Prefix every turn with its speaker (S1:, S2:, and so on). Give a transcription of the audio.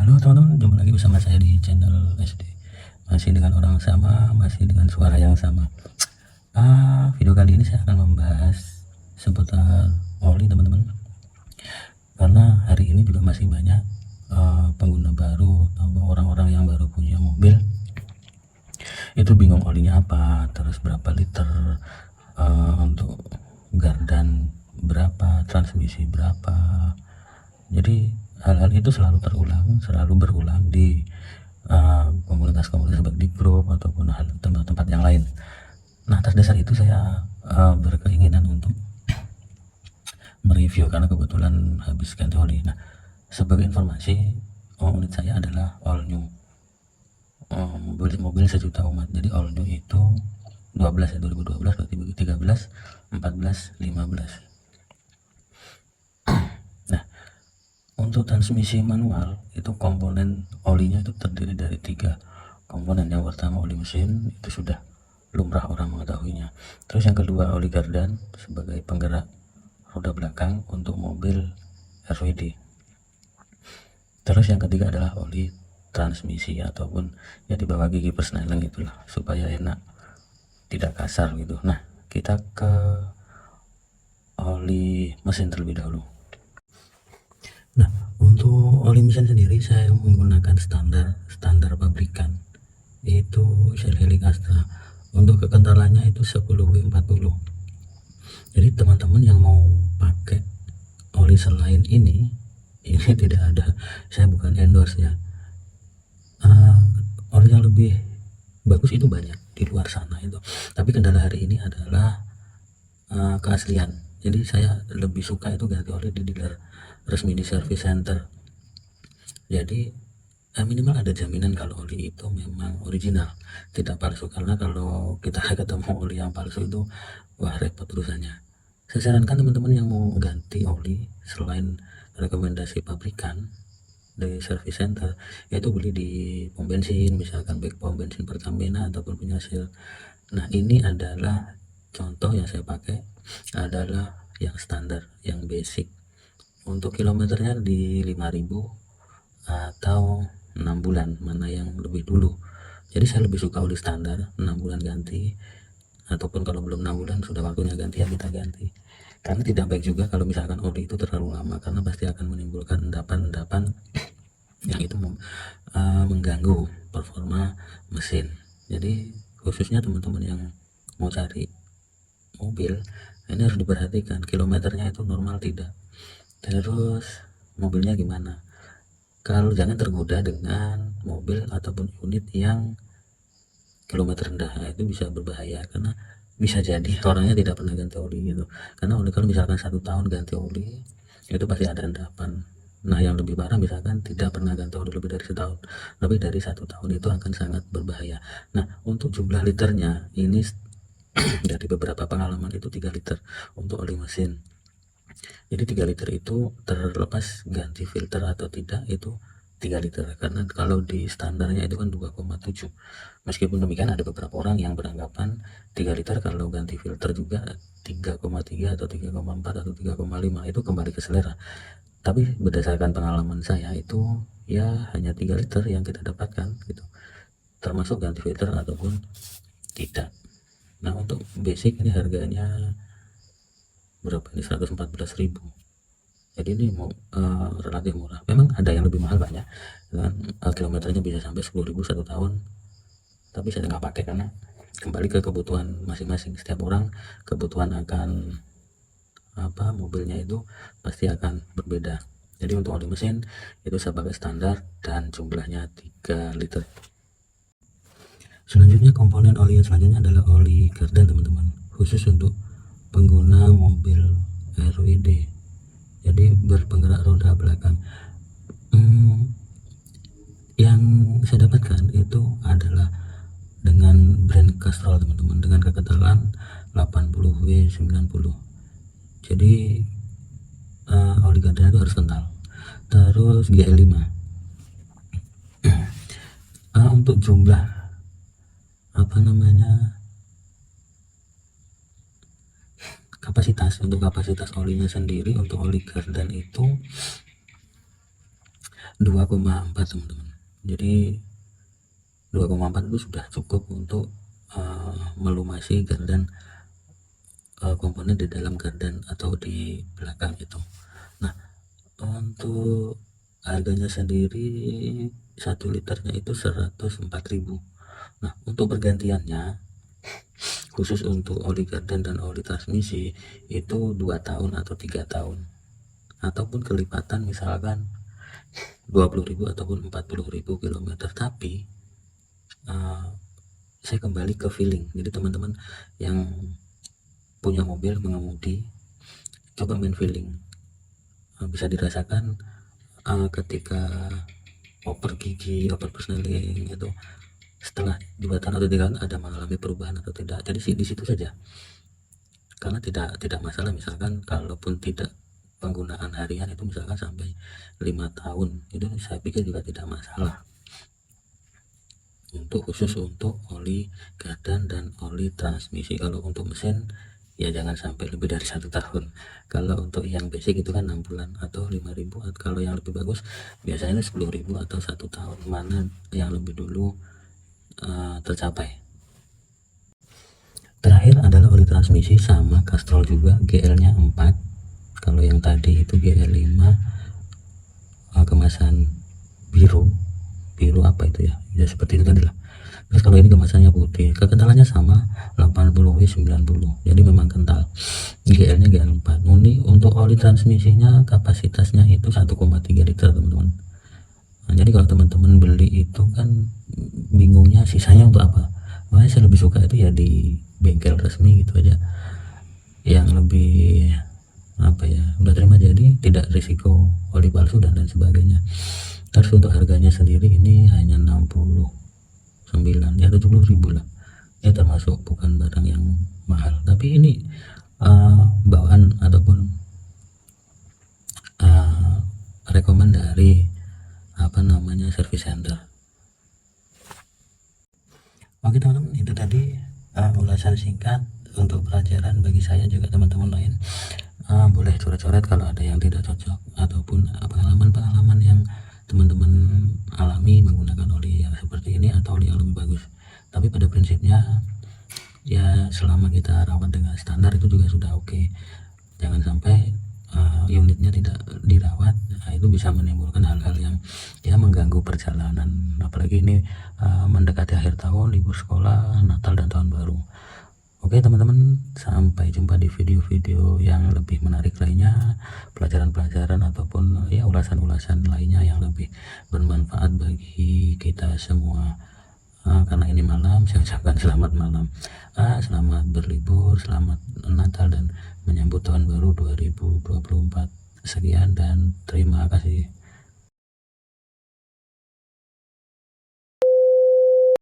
S1: Halo teman-teman, jumpa lagi bersama saya di channel SD. Masih dengan orang sama, masih dengan suara yang sama. Video kali ini saya akan membahas seputar oli teman-teman. Karena hari ini juga masih banyak pengguna baru atau orang-orang yang baru punya mobil itu bingung olinya apa, terus berapa liter, untuk gardan berapa, transmisi berapa. Jadi hal-hal itu selalu berulang di komunitas-komunitas baik di grup ataupun tempat-tempat yang lain. Nah, atas dasar itu saya berkeinginan untuk mereview karena kebetulan habis ganti oli. Nah, sebagai informasi, unit saya adalah all new, mobil sejuta umat. Jadi all new itu 12 ya, 2012, berarti 13, 14, 15. Nah, untuk transmisi manual itu komponen olinya itu terdiri dari 3 komponen. Yang pertama oli mesin, itu sudah lumrah orang mengetahuinya. Terus yang kedua oli gardan sebagai penggerak roda belakang untuk mobil RWD. Terus yang ketiga adalah oli transmisi ataupun ya di bawah gigi persneling itulah, supaya enak, tidak kasar gitu. Nah, kita ke oli mesin terlebih dahulu. Nah, untuk oli mesin sendiri saya menggunakan standar pabrikan, itu Shell Helix Astra. Untuk kekentalannya itu 10W40. Jadi teman-teman yang mau pakai oli selain ini tidak ada, saya bukan endorse ya. Oli yang lebih bagus itu banyak di luar sana itu, tapi kendala hari ini adalah keaslian. Jadi saya lebih suka itu ganti oli di dealer resmi, di service center. Jadi minimal ada jaminan kalau oli itu memang original, tidak palsu. Karena kalau kita ketemu oli yang palsu itu wah repot urusannya. Saya sarankan teman-teman yang mau ganti oli selain rekomendasi pabrikan dari service center, yaitu beli di pom bensin, misalkan baik pom bensin Pertamina ataupun punya Shell. Nah, ini adalah contoh yang saya pakai adalah yang standar, yang basic. Untuk kilometernya di 5000 atau 6 bulan, mana yang lebih dulu. Jadi saya lebih suka oli standar 6 bulan ganti, ataupun kalau belum 6 bulan sudah waktunya ganti ya kita ganti. Karena tidak baik juga kalau misalkan oli itu terlalu lama, karena pasti akan menimbulkan endapan-endapan yang itu mengganggu performa mesin. Jadi khususnya teman-teman yang mau cari mobil, ini harus diperhatikan kilometernya itu normal tidak, terus mobilnya gimana. Kalau jangan tergoda dengan mobil ataupun unit yang kilometer rendah, itu bisa berbahaya karena bisa jadi orangnya tidak pernah ganti oli gitu. Karena oli kalau misalkan 1 tahun ganti oli itu pasti ada endapan. Nah, yang lebih parah misalkan tidak pernah ganti oli lebih dari setahun, lebih dari 1 tahun, itu akan sangat berbahaya. Nah, untuk jumlah liternya ini dari beberapa pengalaman itu 3 liter untuk oli mesin. Jadi 3 liter itu terlepas ganti filter atau tidak itu 3 liter, karena kalau di standarnya itu kan 2,7. Meskipun demikian ada beberapa orang yang beranggapan 3 liter kalau ganti filter juga 3,3 atau 3,4 atau 3,5, itu kembali ke selera. Tapi berdasarkan pengalaman saya itu ya hanya 3 liter yang kita dapatkan gitu, termasuk ganti filter ataupun tidak. Nah, untuk basic ini harganya berapa ini, 114.000. Jadi ini relatif murah. Memang ada yang lebih mahal banyak kan, kilometernya bisa sampai 10.000 1 tahun, tapi saya nggak pakai karena kembali ke kebutuhan masing-masing. Setiap orang kebutuhan akan mobilnya itu pasti akan berbeda. Jadi untuk oli mesin itu sebagai standar dan jumlahnya 3 liter. Selanjutnya komponen oli yang selanjutnya adalah oli gardan teman-teman, khusus untuk pengguna mobil RWD, jadi berpenggerak roda belakang. Yang saya dapatkan itu adalah dengan brand Castrol teman-teman, dengan kekentalan 80W90. Jadi oli gardan itu harus kental. Terus GL5. Untuk jumlah kapasitas olinya sendiri, untuk oli gardan itu 2,4 teman-teman. Jadi 2,4 itu sudah cukup untuk melumasi gardan, komponen di dalam gardan atau di belakang itu. Nah, untuk harganya sendiri 1 liternya itu 104.000. Nah, untuk pergantiannya khusus untuk oli gardan dan oli transmisi itu 2 tahun atau 3 tahun, ataupun kelipatan misalkan 20.000 ataupun 40.000 kilometer. Tapi saya kembali ke feeling. Jadi teman-teman yang punya mobil mengemudi, coba main feeling. Bisa dirasakan ketika oper gigi, oper persneling itu setelah 2 tahun atau 3 tahun ada mengalami perubahan atau tidak. Jadi di situ saja, karena tidak masalah misalkan kalaupun tidak penggunaan harian itu misalkan sampai 5 tahun, itu saya pikir juga tidak masalah. Untuk khusus untuk oli gardan dan oli transmisi. Kalau untuk mesin ya jangan sampai lebih dari 1 tahun. Kalau untuk yang basic itu kan 6 bulan atau 5.000. Kalau yang lebih bagus biasanya 10.000 atau 1 tahun, mana yang lebih dulu tercapai. Terakhir adalah oli transmisi, sama Castrol juga, GL nya 4. Kalau yang tadi itu GL 5 kemasan biru apa itu ya seperti itu tadi lah. Terus kalau ini kemasannya putih, kekentalannya sama 80W90, jadi memang kental. GL nya GL 4. Ini untuk oli transmisinya kapasitasnya itu 1,3 liter teman-teman. Nah, jadi kalau teman-teman beli itu kan bingungnya sisanya untuk apa. Makanya saya lebih suka itu ya di bengkel resmi gitu aja, yang lebih udah terima, jadi tidak risiko oli palsu dan lain sebagainya. Terus untuk harganya sendiri ini hanya 69 ya 70.000 lah ya, termasuk bukan barang yang mahal. Tapi ini bawaan ataupun rekomend dari service center. Oke teman-teman, itu tadi ulasan singkat untuk pelajaran bagi saya juga teman-teman lain. Boleh coret-coret kalau ada yang tidak cocok ataupun pengalaman-pengalaman yang teman-teman alami menggunakan oli yang seperti ini atau oli yang lebih bagus. Tapi pada prinsipnya ya selama kita rawat dengan standar itu juga sudah oke. Jangan sampai unitnya tidak dirawat, itu bisa menimbulkan hal-hal yang ya mengganggu perjalanan. Apalagi ini mendekati akhir tahun, libur sekolah, Natal dan tahun baru. Oke teman-teman, sampai jumpa di video-video yang lebih menarik lainnya, pelajaran-pelajaran ataupun ya ulasan-ulasan lainnya yang lebih bermanfaat bagi kita semua. Karena ini malam, saya ucapkan selamat malam, selamat berlibur, selamat Natal dan menyambut tahun baru 2024. Sekian dan terima kasih.